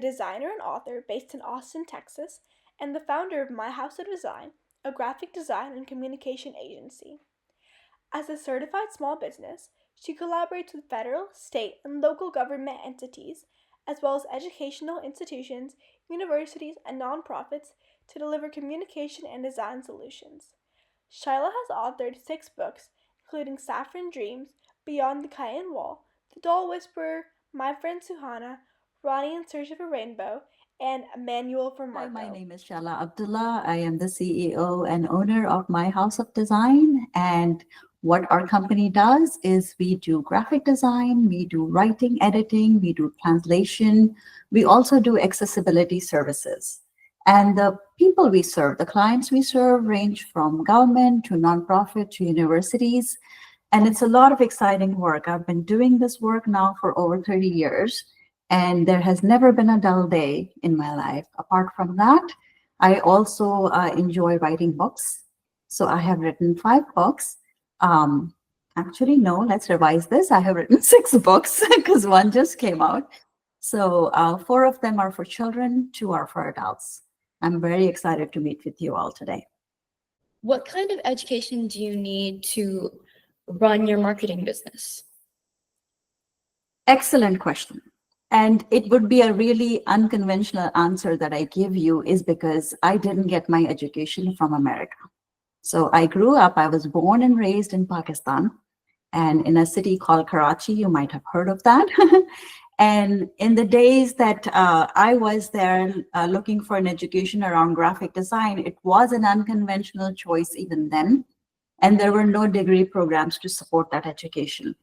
designer and author based in Austin, Texas, and the founder of My House of Design, a graphic design and communication agency. As a certified small business, she collaborates with federal, state, and local government entities, as well as educational institutions, universities, and nonprofits to deliver communication and design solutions. Shaila has authored 6 books, including Saffron Dreams, Beyond the Cayenne Wall, The Doll Whisperer, My Friend Suhana, Ronnie in Search of a Rainbow, and A Manual for Hi, my Marco. name is Shaila Abdullah. I am the CEO and owner of My House of Design. And what our company does is we do graphic design, we do writing, editing, we do translation. We also do accessibility services. And the people we serve, the clients we serve, range from government to nonprofit to universities. And it's a lot of exciting work. I've been doing this work now for over 30 years. And there has never been a dull day in my life. Apart from that, I also enjoy writing books. So I have written 5 books. Actually, no, let's revise this. I have written 6 books because one just came out. So 4 of them are for children, 2 are for adults. I'm very excited to meet with you all today. What kind of education do you need to run your marketing business? Excellent question. And it would be a really unconventional answer that I give you is because I didn't get my education from America. So I grew up, I was born and raised in Pakistan and in a city called Karachi. You might have heard of that. And in the days that I was there looking for an education around graphic design, it was an unconventional choice even then. And there were no degree programs to support that education.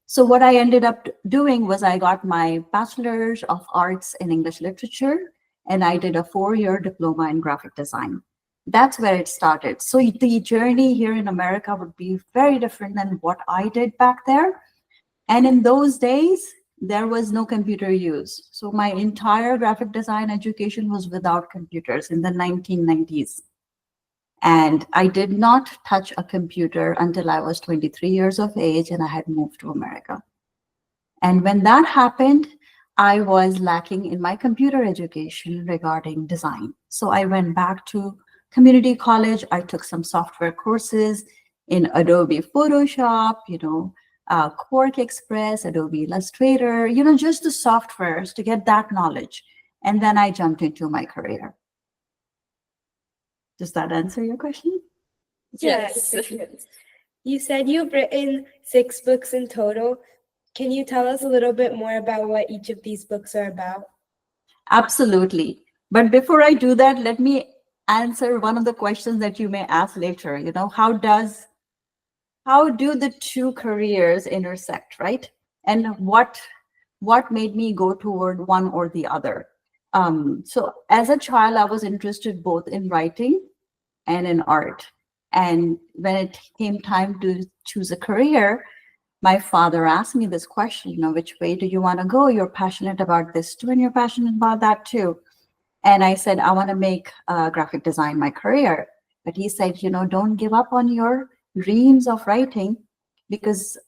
So what I ended up doing was I got my Bachelor's of Arts in English Literature, and I did a 4-year diploma in graphic design. That's where it started. So the journey here in America would be very different than what I did back there. And in those days, there was no computer use. So my entire graphic design education was without computers in the 1990s. And I did not touch a computer until I was 23 years of age and I had moved to America. And when that happened, I was lacking in my computer education regarding design. So I went back to community college. I took some software courses in Adobe Photoshop, Quark Express, Adobe Illustrator, just the softwares to get that knowledge. And then I jumped into my career. Does that answer your question? Yes. You said you've written 6 books in total. Can you tell us a little bit more about what each of these books are about? Absolutely. But before I do that, let me answer one of the questions that you may ask later. How do the 2 careers intersect, right? And what made me go toward one or the other? So as a child, I was interested both in writing and in art. And when it came time to choose a career, my father asked me this question, which way do you want to go? You're passionate about this too, and you're passionate about that too. And I said, I want to make graphic design my career. But he said, don't give up on your dreams of writing because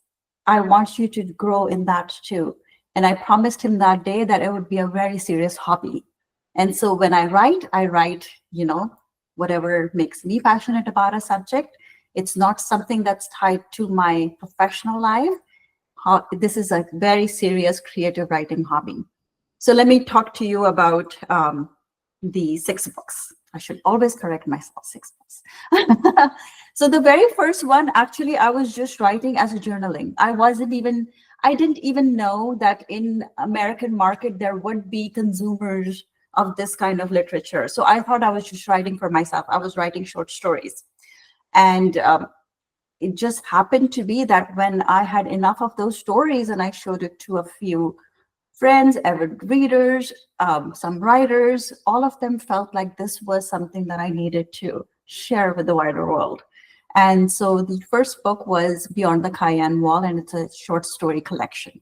I want you to grow in that too. And I promised him that day that it would be a very serious hobby. And so when I write, whatever makes me passionate about a subject. It's not something that's tied to my professional life. This is a very serious creative writing hobby. So let me talk to you about the 6 books. I should always correct myself, 6 books. So the very first one, actually, I was just writing as a journaling. I didn't even know that in American market, there would be consumers of this kind of literature. So I thought I was just writing for myself. I was writing short stories. And it just happened to be that when I had enough of those stories and I showed it to a few friends, avid readers, some writers, all of them felt like this was something that I needed to share with the wider world. And so the first book was Beyond the Cayenne Wall, and it's a short story collection.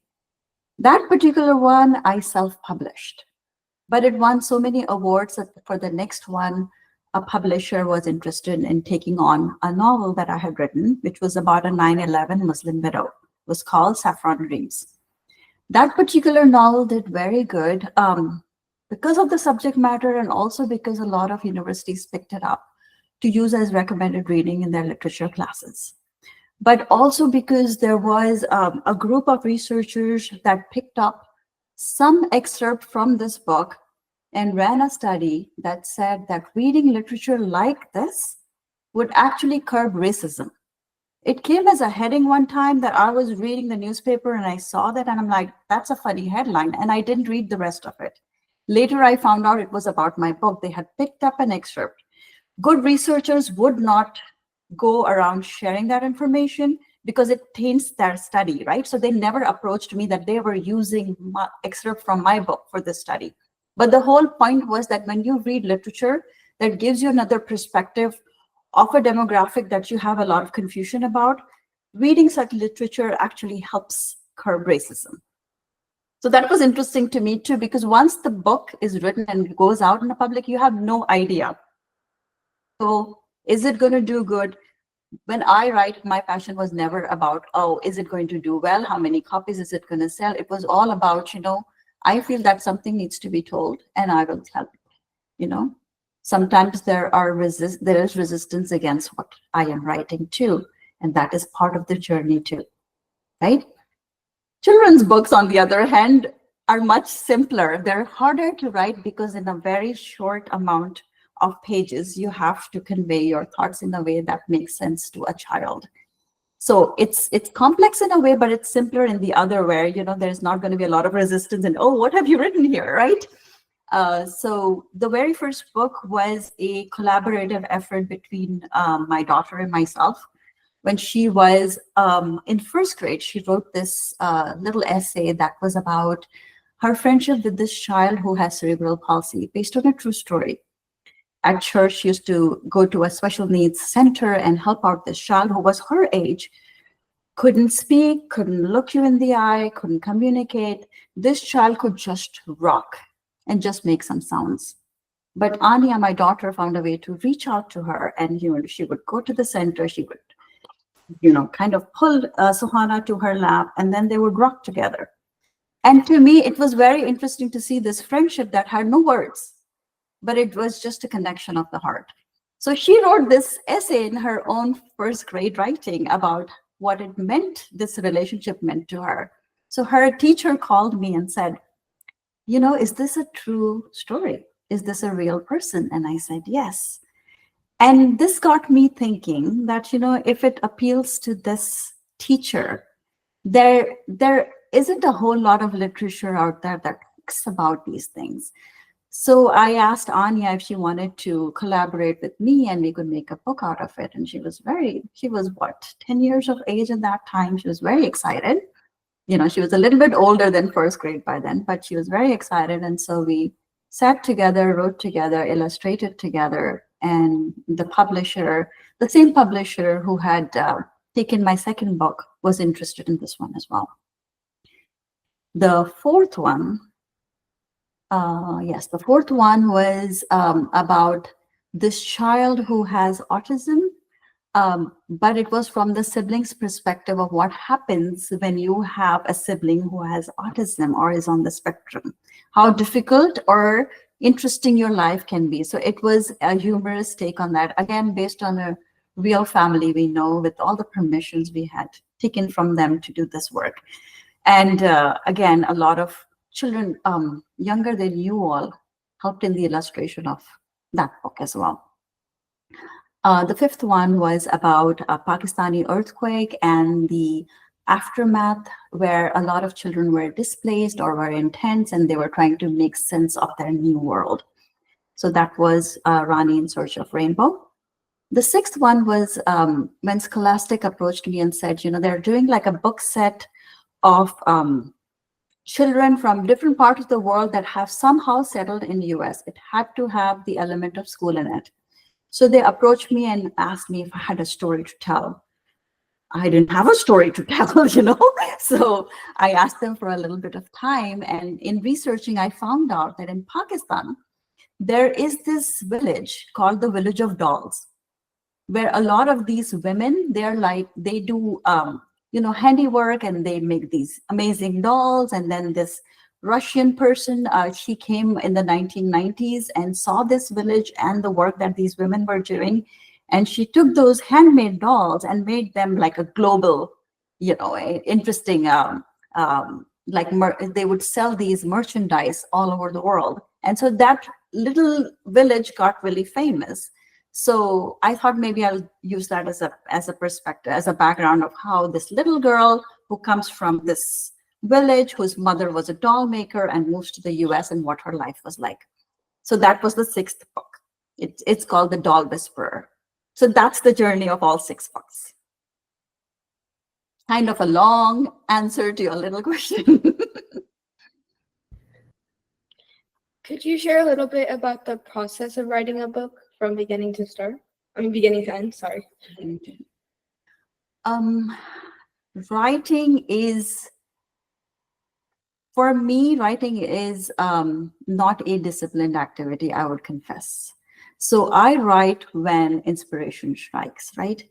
That particular one I self-published, but it won so many awards that for the next one, a publisher was interested in taking on a novel that I had written, which was about a 9/11 Muslim widow. It was called Saffron Dreams. That particular novel did very good. The because of the subject matter, and also because a lot of universities picked it up to use as recommended reading in their literature classes. But also because there was a group of researchers that picked up some excerpt from this book and ran a study that said that reading literature like this would actually curb racism. It came as a heading one time that I was reading the newspaper and I saw that and I'm like, that's a funny headline. And I didn't read the rest of it. Later, I found out it was about my book. They had picked up an excerpt. Good researchers would not go around sharing that information because it taints their study, right? So they never approached me that they were using my excerpt from my book for this study. But the whole point was that when you read literature, that gives you another perspective of a demographic that you have a lot of confusion about. Reading such literature actually helps curb racism. So that was interesting to me too, because once the book is written and goes out in the public, you have no idea. So is it going to do good? When I write, my passion was never about, oh, is it going to do well? How many copies is it going to sell? It was all about, I feel that something needs to be told and I will tell it, Sometimes there is resistance against what I am writing too. And that is part of the journey too, right? Children's books, on the other hand, are much simpler. They're harder to write because in a very short amount of pages, you have to convey your thoughts in a way that makes sense to a child. So it's complex in a way, but it's simpler in the other where, there's not going to be a lot of resistance and, oh, what have you written here, right? So the very first book was a collaborative effort between my daughter and myself. When she was in first grade, she wrote this little essay that was about her friendship with this child who has cerebral palsy, based on a true story. At church, she used to go to a special needs center and help out this child who was her age, couldn't speak, couldn't look you in the eye, couldn't communicate. This child could just rock and just make some sounds. But Anya, my daughter, found a way to reach out to her, and she would go to the center, she would kind of pull Suhana to her lap, and then they would rock together. And to me, it was very interesting to see this friendship that had no words, but it was just a connection of the heart. So she wrote this essay in her own first grade writing about what it meant, this relationship meant to her. So her teacher called me and said, is this a true story? Is this a real person? And I said, yes. And this got me thinking that, if it appeals to this teacher, there isn't a whole lot of literature out there that talks about these things. So I asked Anya if she wanted to collaborate with me and we could make a book out of it. And she was what, 10 years of age at that time. She was very excited. She was a little bit older than first grade by then, but she was very excited. And so we sat together, wrote together, illustrated together. And the same publisher who had taken my second book was interested in this one as well. The fourth one, the fourth one was about this child who has autism, but it was from the sibling's perspective of what happens when you have a sibling who has autism or is on the spectrum, how difficult or interesting your life can be. So it was a humorous take on that, again, based on a real family we know, with all the permissions we had taken from them to do this work. And again, a lot of children younger than you all helped in the illustration of that book as well. The fifth one was about a Pakistani earthquake and the aftermath, where a lot of children were displaced or were in tents and they were trying to make sense of their new world. So that was Rani in Search of Rainbow. The sixth one was when Scholastic approached me and said, they're doing like a book set of children from different parts of the world that have somehow settled in the US. It had to have the element of school in it. So they approached me and asked me if I had a story to tell. I didn't have a story to tell, So I asked them for a little bit of time. And in researching, I found out that in Pakistan, there is this village called the Village of Dolls, where a lot of these women, they do, handiwork, and they make these amazing dolls. And then this Russian person. She came in the 1990s and saw this village and the work that these women were doing. And she took those handmade dolls and made them like a global, interesting, they would sell these merchandise all over the world. And so that little village got really famous. So I thought maybe I'll use that as a perspective, as a background of how this little girl who comes from this village, whose mother was a doll maker, and moves to the US, and what her life was like. So that was the 6th book. It's called The Doll Whisperer. So that's the journey of all 6 books. Kind of a long answer to your little question. Could you share a little bit about the process of writing a book from beginning to start? Beginning to end, sorry. Writing is, for me, writing is not a disciplined activity, I would confess. So I write when inspiration strikes, right?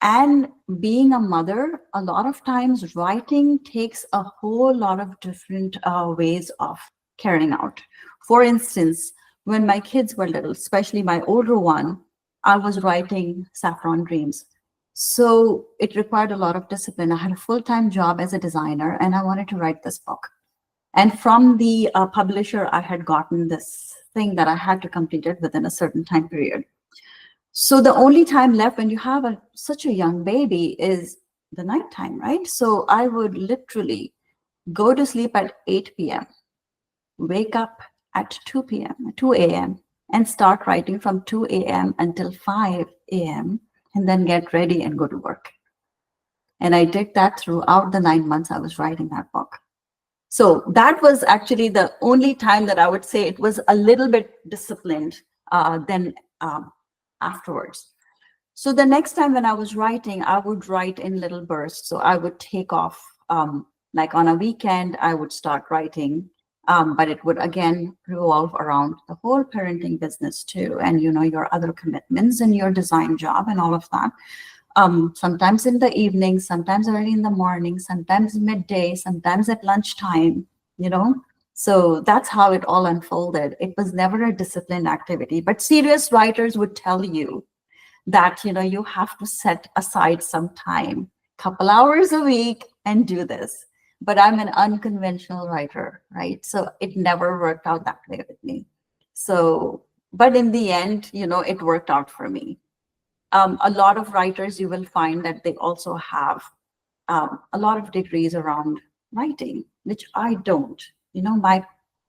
And being a mother, a lot of times writing takes a whole lot of different ways of carrying out. For instance, when my kids were little, especially my older one, I was writing Saffron Dreams. So it required a lot of discipline. I had a full-time job as a designer, and I wanted to write this book. And from the publisher, I had gotten this thing that I had to complete it within a certain time period. So the only time left when you have such a young baby is the nighttime, right? So I would literally go to sleep at 8 p.m., wake up at 2 a.m., and start writing from 2 a.m. until 5 a.m., and then get ready and go to work. And I did that throughout the 9 months I was writing that book. So that was actually the only time that I would say it was a little bit disciplined than afterwards. So the next time when I was writing, I would write in little bursts. So I would take off, like on a weekend, I would start writing, but it would again revolve around the whole parenting business too, and your other commitments and your design job and all of that. Sometimes in the evening, sometimes early in the morning, sometimes midday, sometimes at lunchtime, So that's how it all unfolded. It was never a disciplined activity, but serious writers would tell you that, you have to set aside some time, couple hours a week, and do this. But I'm an unconventional writer, right? So it never worked out that way with me. So, but in the end, it worked out for me. A lot of writers, you will find that they also have a lot of degrees around writing, which I don't.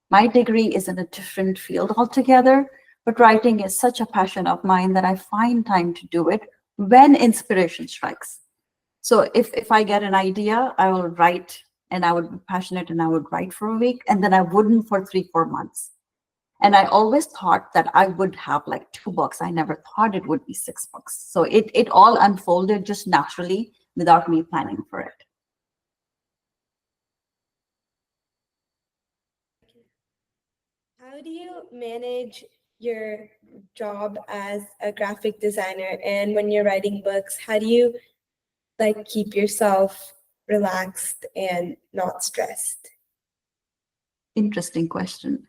My degree is in a different field altogether, but writing is such a passion of mine that I find time to do it when inspiration strikes. So if I get an idea, I will write, and I would be passionate, and I would write for a week, and then I wouldn't for 3-4 months. And I always thought that I would have like 2 books. I never thought it would be 6 books. So it all unfolded just naturally without me planning for it. How do you manage your job as a graphic designer, and when you're writing books, how do you keep yourself relaxed and not stressed? Interesting question.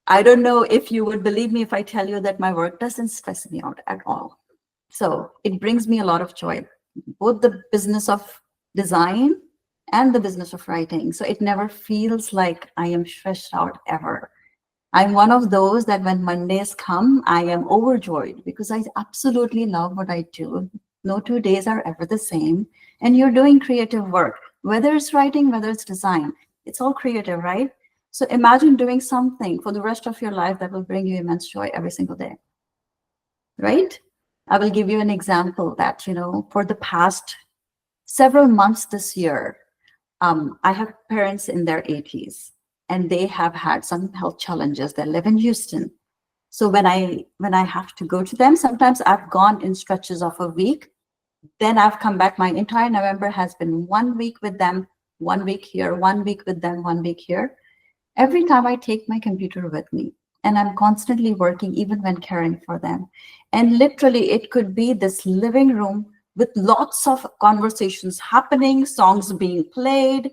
I don't know if you would believe me if I tell you that my work doesn't stress me out at all. So it brings me a lot of joy, both the business of design and the business of writing. So it never feels like I am stressed out ever. I'm one of those that when Mondays come, I am overjoyed because I absolutely love what I do. No 2 days are ever the same. And you're doing creative work, whether it's writing, whether it's design, it's all creative, right? So imagine doing something for the rest of your life that will bring you immense joy every single day, right? I will give you an example that, for the past several months this year, I have parents in their 80s, and they have had some health challenges. They live in Houston. So when I have to go to them, sometimes I've gone in stretches of a week. Then I've come back. My entire November has been 1 week with them, 1 week here, 1 week with them, 1 week here. Every time I take my computer with me, and I'm constantly working even when caring for them. And literally it could be this living room with lots of conversations happening, songs being played,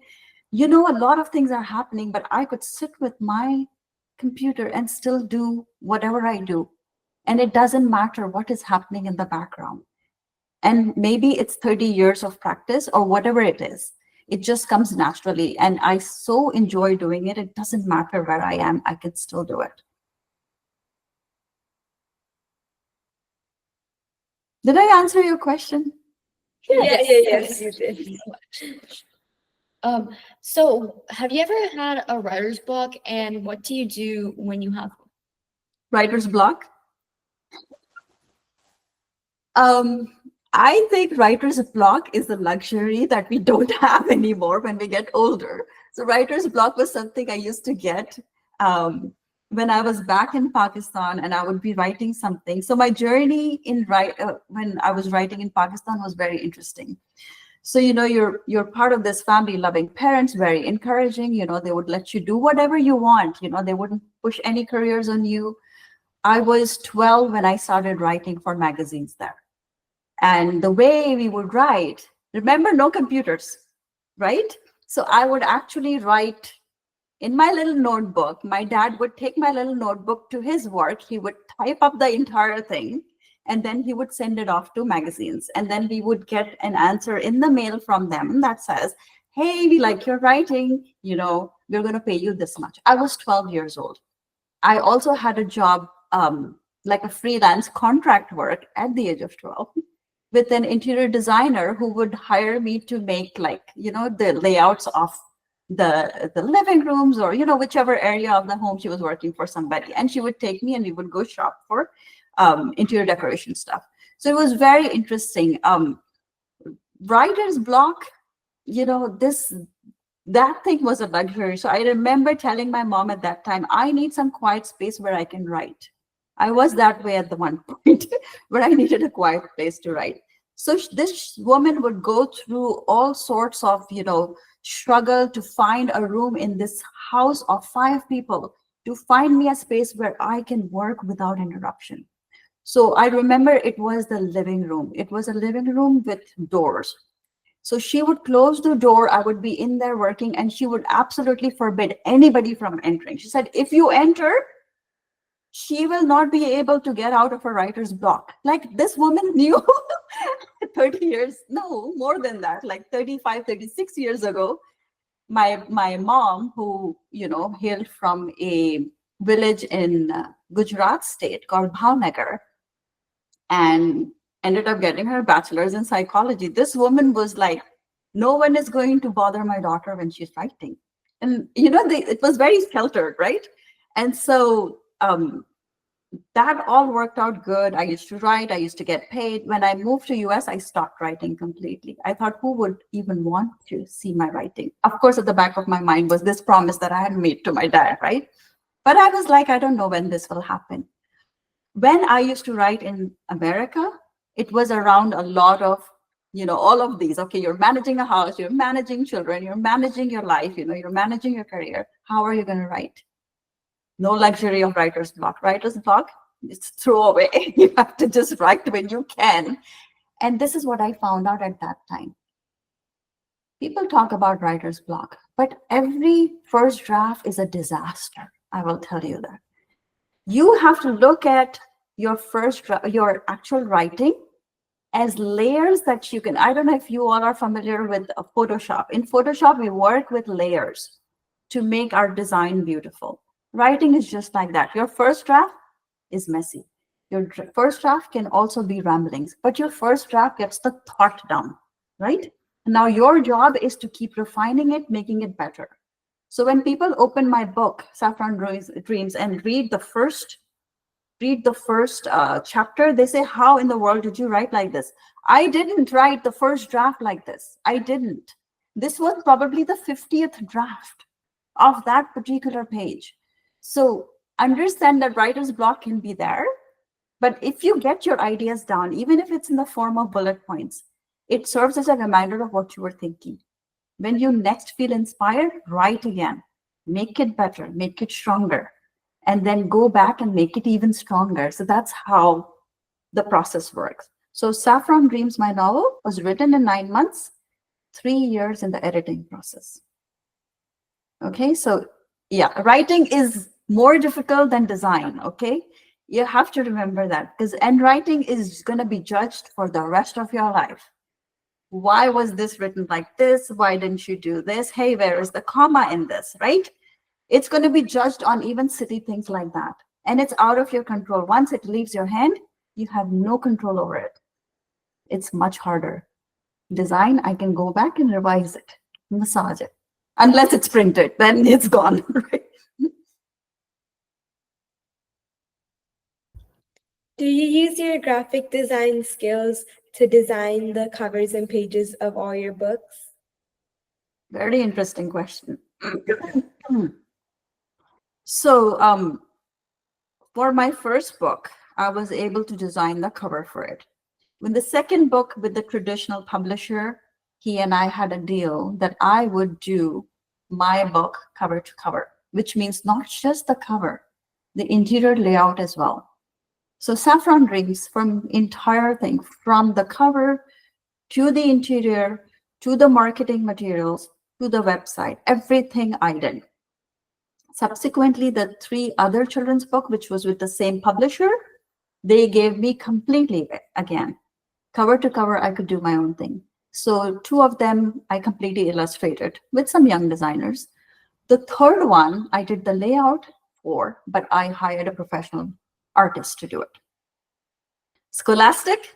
A lot of things are happening, but I could sit with my computer and still do whatever I do. And it doesn't matter what is happening in the background. And maybe it's 30 years of practice or whatever it is. It just comes naturally. And I so enjoy doing it. It doesn't matter where I am, I can still do it. Did I answer your question? Yes, you did. So have you ever had a writer's block, and what do you do when you have one? Writer's block? I think writer's block is a luxury that we don't have anymore when we get older. So writer's block was something I used to get when I was back in Pakistan and I would be writing something. So my journey when I was writing in Pakistan was very interesting. So, you're part of this family loving parents, very encouraging, they would let you do whatever you want, they wouldn't push any careers on you. I was 12 when I started writing for magazines there. And the way we would write, remember, no computers, right? So I would actually write in my little notebook. My dad would take my little notebook to his work. He would type up the entire thing, and then he would send it off to magazines. And then we would get an answer in the mail from them that says, hey, we like your writing, we're going to pay you this much. I was 12 years old. I also had a job, like a freelance contract work at the age of 12 with an interior designer who would hire me to make the layouts of the living rooms or, whichever area of the home she was working for somebody. And she would take me and we would go shop for interior decoration stuff. So it was very interesting. Writer's block, that thing was a luxury. So I remember telling my mom at that time, I need some quiet space where I can write. I was that way at the one point where I needed a quiet place to write. So this woman would go through all sorts of, struggle to find a room in this house of 5 people, to find me a space where I can work without interruption. So I remember it was the living room. It was a living room with doors. So she would close the door. I would be in there working, and she would absolutely forbid anybody from entering. She said, if you enter, she will not be able to get out of a writer's block. Like, this woman knew 30 years, no, more than that, like 35, 36 years ago, my mom, who, hailed from a village in Gujarat state called Bhavnagar, and ended up getting her bachelor's in psychology. This woman was like, no one is going to bother my daughter when she's writing. And, it was very sheltered, right? And so that all worked out good. I used to write, I used to get paid. When I moved to US, I stopped writing completely. I thought, who would even want to see my writing? Of course, at the back of my mind was this promise that I had made to my dad, right? But I was like, I don't know when this will happen. When I used to write in America, it was around a lot of, all of these. Okay, you're managing a house, you're managing children, you're managing your life, you're managing your career. How are you going to write? No luxury of writer's block. Writer's block, it's throwaway. You have to just write when you can. And this is what I found out at that time. People talk about writer's block, but every first draft is a disaster. I will tell you that. You have to look at your your actual writing as layers that you can. I don't know if you all are familiar with Photoshop. In Photoshop, we work with layers to make our design beautiful. Writing is just like that. Your first draft is messy. Your first draft can also be ramblings, but your first draft gets the thought down, right? Now your job is to keep refining it, making it better. So when people open my book, Saffron Dreams, and read the first chapter, they say, how in the world did you write like this? I didn't write the first draft like this. I didn't. This was probably the 50th draft of that particular page. So understand that writer's block can be there, but if you get your ideas down, even if it's in the form of bullet points, it serves as a reminder of what you were thinking. When you next feel inspired, write again, make it better, make it stronger, and then go back and make it even stronger. So that's how the process works. So Saffron Dreams, my novel, was written in 9 months, 3 years in the editing process. Okay, so yeah, writing is more difficult than design. Okay, you have to remember that, because and writing is going to be judged for the rest of your life. Why was this written like this? Why didn't you do this? Hey, where is the comma in this? Right? It's going to be judged on even silly things like that. And it's out of your control. Once it leaves your hand, you have no control over it. It's much harder. Design, I can go back and revise it, massage it. Unless it's printed, then it's gone. Right? Do you use your graphic design skills to design the covers and pages of all your books? Very interesting question. So, for my first book, I was able to design the cover for it. With the second book with the traditional publisher, he and I had a deal that I would do my book cover to cover, which means not just the cover, the interior layout as well. So Saffron Dreams, from entire thing, from the cover to the interior, to the marketing materials, to the website, everything I did. Subsequently, the 3 other children's book, which was with the same publisher, they gave me completely again. Cover to cover, I could do my own thing. So 2 of them I completely illustrated with some young designers. The third one, I did the layout for, but I hired a professional artist to do it. Scholastic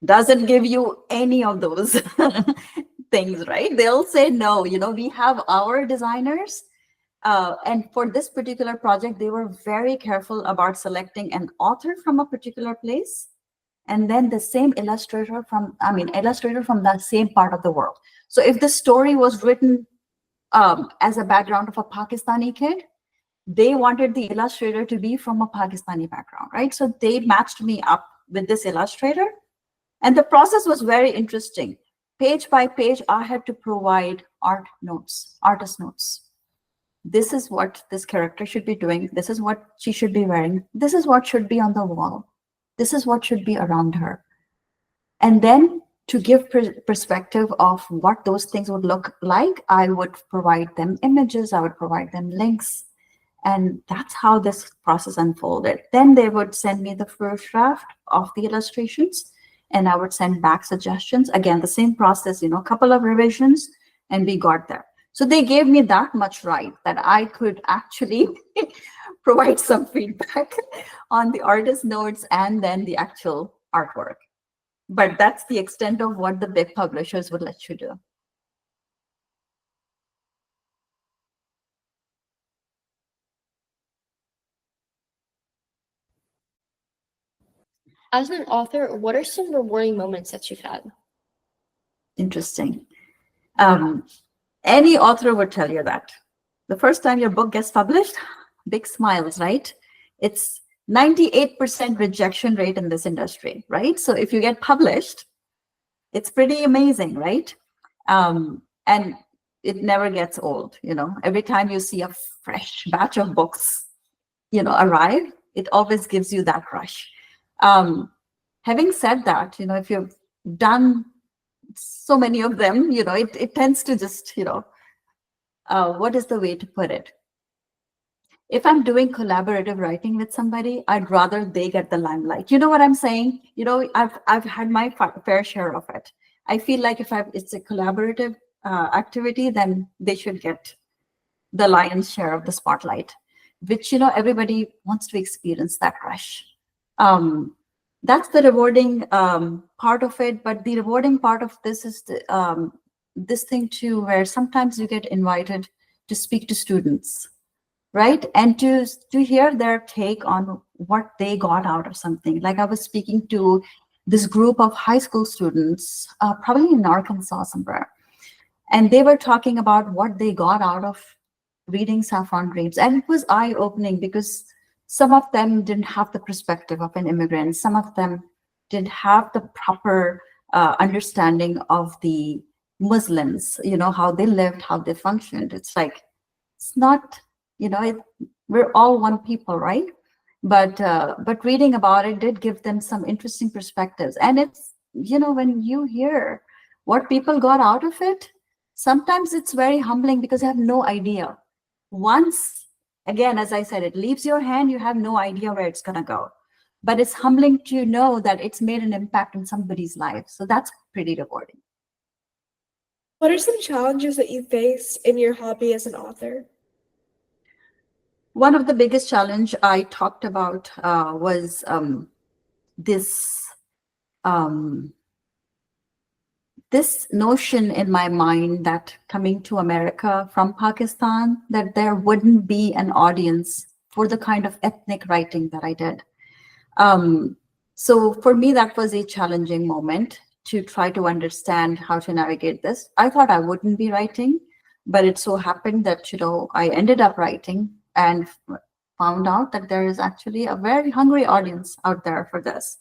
doesn't give you any of those things, right? They'll say, no, we have our designers. And for this particular project, they were very careful about selecting an author from a particular place, and then the same illustrator from that same part of the world. So if the story was written as a background of a Pakistani kid, they wanted the illustrator to be from a Pakistani background, right? So they matched me up with this illustrator. And the process was very interesting. Page by page, I had to provide artist notes. This is what this character should be doing. This is what she should be wearing. This is what should be on the wall. This is what should be around her. And then to give perspective of what those things would look like, I would provide them images, I would provide them links. And that's how this process unfolded. Then they would send me the first draft of the illustrations, and I would send back suggestions. Again, the same process, a couple of revisions, and we got there. So they gave me that much right that I could actually provide some feedback on the artist notes and then the actual artwork. But that's the extent of what the big publishers would let you do. As an author, what are some rewarding moments that you've had? Interesting. Any author would tell you that. The first time your book gets published, big smiles, right? It's 98% rejection rate in this industry, right? So if you get published, it's pretty amazing, right? And it never gets old, Every time you see a fresh batch of books, arrive, it always gives you that rush. Having said that, if you've done so many of them, it tends to just, what is the way to put it? If I'm doing collaborative writing with somebody, I'd rather they get the limelight. You know what I'm saying? I've had my fair share of it. I feel like if it's a collaborative activity, then they should get the lion's share of the spotlight, which, everybody wants to experience that rush. That's the rewarding part of it. But the rewarding part of this is this thing too, where sometimes you get invited to speak to students, right? And to hear their take on what they got out of something. Like I was speaking to this group of high school students, probably in Arkansas somewhere, and they were talking about what they got out of reading Saffron Dreams. And it was eye-opening because some of them didn't have the perspective of an immigrant. Some of them didn't have the proper understanding of the Muslims, how they lived, how they functioned. It's like, it's not, we're all one people, right? But reading about it did give them some interesting perspectives. And it's, when you hear what people got out of it, sometimes it's very humbling because I have no idea. Once, again, as I said, it leaves your hand, you have no idea where it's going to go. But it's humbling to know that it's made an impact in somebody's life. So that's pretty rewarding. What are some challenges that you faced in your hobby as an author? One of the biggest challenge I talked about was um, this notion in my mind that coming to America from Pakistan, that there wouldn't be an audience for the kind of ethnic writing that I did. So for me, that was a challenging moment to try to understand how to navigate this. I thought I wouldn't be writing, but it so happened that, I ended up writing and found out that there is actually a very hungry audience out there for this.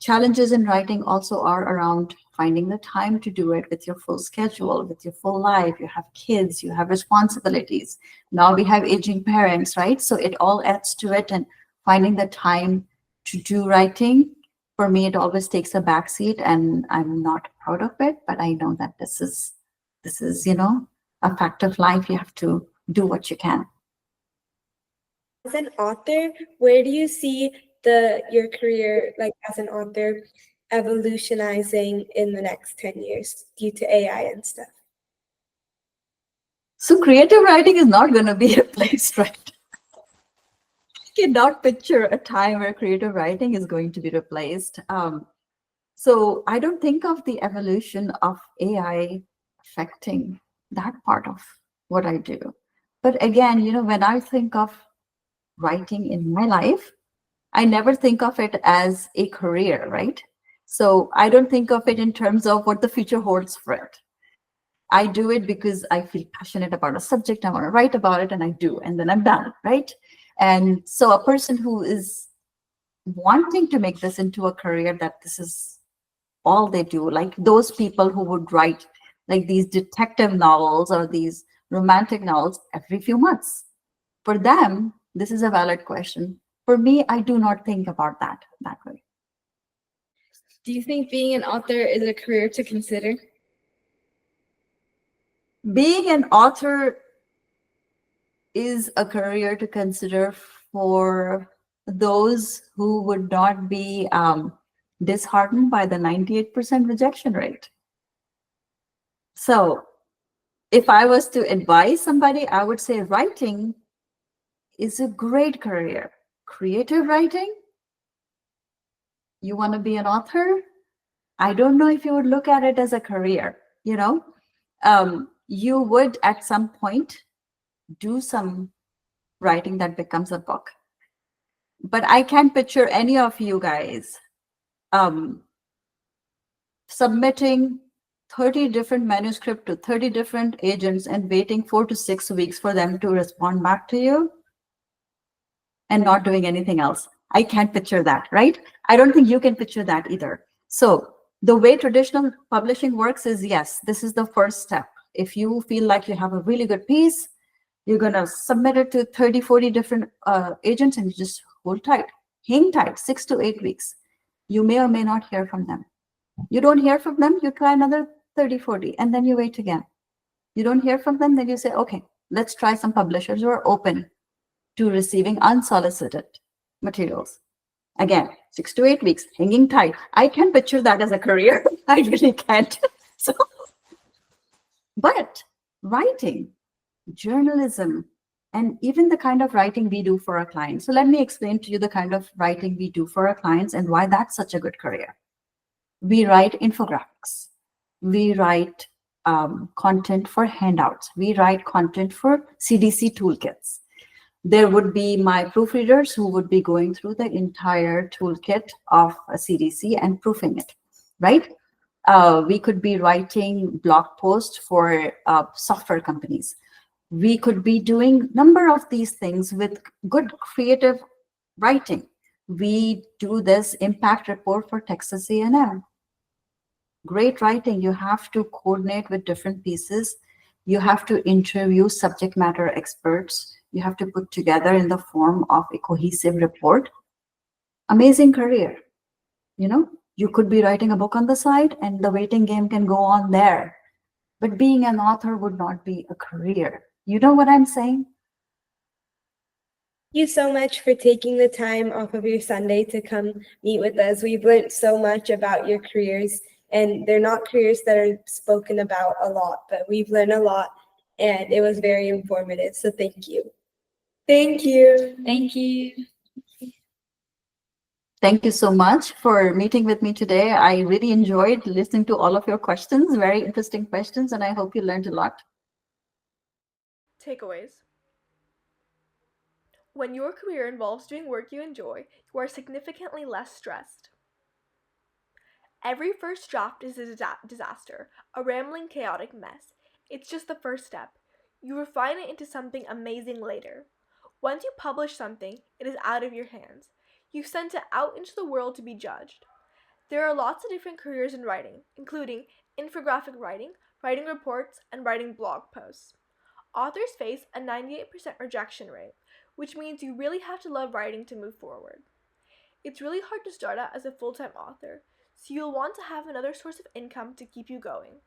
Challenges in writing also are around finding the time to do it with your full schedule, with your full life. You have kids, you have responsibilities. Now we have aging parents, right? So it all adds to it, and finding the time to do writing, for me, it always takes a backseat, and I'm not proud of it, but I know that this is, a fact of life. You have to do what you can. As an author, where do you see your career, like as an author, evolutionizing in the next 10 years due to AI and stuff? So creative writing is not going to be replaced, right? I cannot picture a time where creative writing is going to be replaced. So I don't think of the evolution of AI affecting that part of what I do. But again, when I think of writing in my life, I never think of it as a career, right? So I don't think of it in terms of what the future holds for it. I do it because I feel passionate about a subject, I want to write about it, and I do, and then I'm done, right? And so a person who is wanting to make this into a career, that this is all they do, like those people who would write like these detective novels or these romantic novels every few months, for them, this is a valid question. For me, I do not think about that way. Do you think being an author is a career to consider? Being an author is a career to consider for those who would not be disheartened by the 98% rejection rate. So if I was to advise somebody, I would say writing is a great career. Creative writing, you want to be an author? I don't know if you would look at it as a career, you would at some point do some writing that becomes a book. But I can't picture any of you guys submitting 30 different manuscripts to 30 different agents and waiting 4 to 6 weeks for them to respond back to you and not doing anything else. I can't picture that, right? I don't think you can picture that either. So the way traditional publishing works is, yes, this is the first step. If you feel like you have a really good piece, you're going to submit it to 30, 40 different agents, and you just hold tight, hang tight, 6 to 8 weeks. You may or may not hear from them. You don't hear from them, you try another 30, 40, and then you wait again. You don't hear from them, then you say, okay, let's try some publishers who are open to receiving unsolicited materials. Again, 6 to 8 weeks, hanging tight. I can picture that as a career. I really can't. But writing, journalism, and even the kind of writing we do for our clients. So let me explain to you the kind of writing we do for our clients and why that's such a good career. We write infographics. We write content for handouts. We write content for CDC toolkits. There would be my proofreaders who would be going through the entire toolkit of a CDC and proofing it, right? We could be writing blog posts for software companies. We could be doing a number of these things with good creative writing. We do this impact report for Texas A&M. Great writing. You have to coordinate with different pieces. You have to interview subject matter experts. You have to put together in the form of a cohesive report. Amazing career. You could be writing a book on the side and the waiting game can go on there. But being an author would not be a career. You know what I'm saying? you so much for taking the time off of your Sunday to come meet with us. We've learned so much about your careers, and they're not careers that are spoken about a lot, but we've learned a lot, and it was very informative. So thank you. Thank you. Thank you. Thank you so much for meeting with me today. I really enjoyed listening to all of your questions, very interesting questions, and I hope you learned a lot. Takeaways. When your career involves doing work you enjoy, you are significantly less stressed. Every first draft is a disaster, a rambling, chaotic mess. It's just the first step. You refine it into something amazing later. Once you publish something, it is out of your hands. You've sent it out into the world to be judged. There are lots of different careers in writing, including infographic writing, writing reports, and writing blog posts. Authors face a 98% rejection rate, which means you really have to love writing to move forward. It's really hard to start out as a full-time author, so you'll want to have another source of income to keep you going.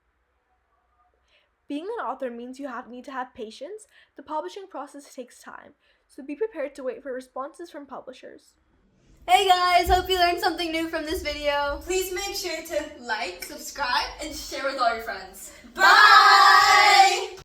Being an author means you need to have patience. The publishing process takes time, so be prepared to wait for responses from publishers. Hey guys, hope you learned something new from this video. Please make sure to like, subscribe, and share with all your friends. Bye!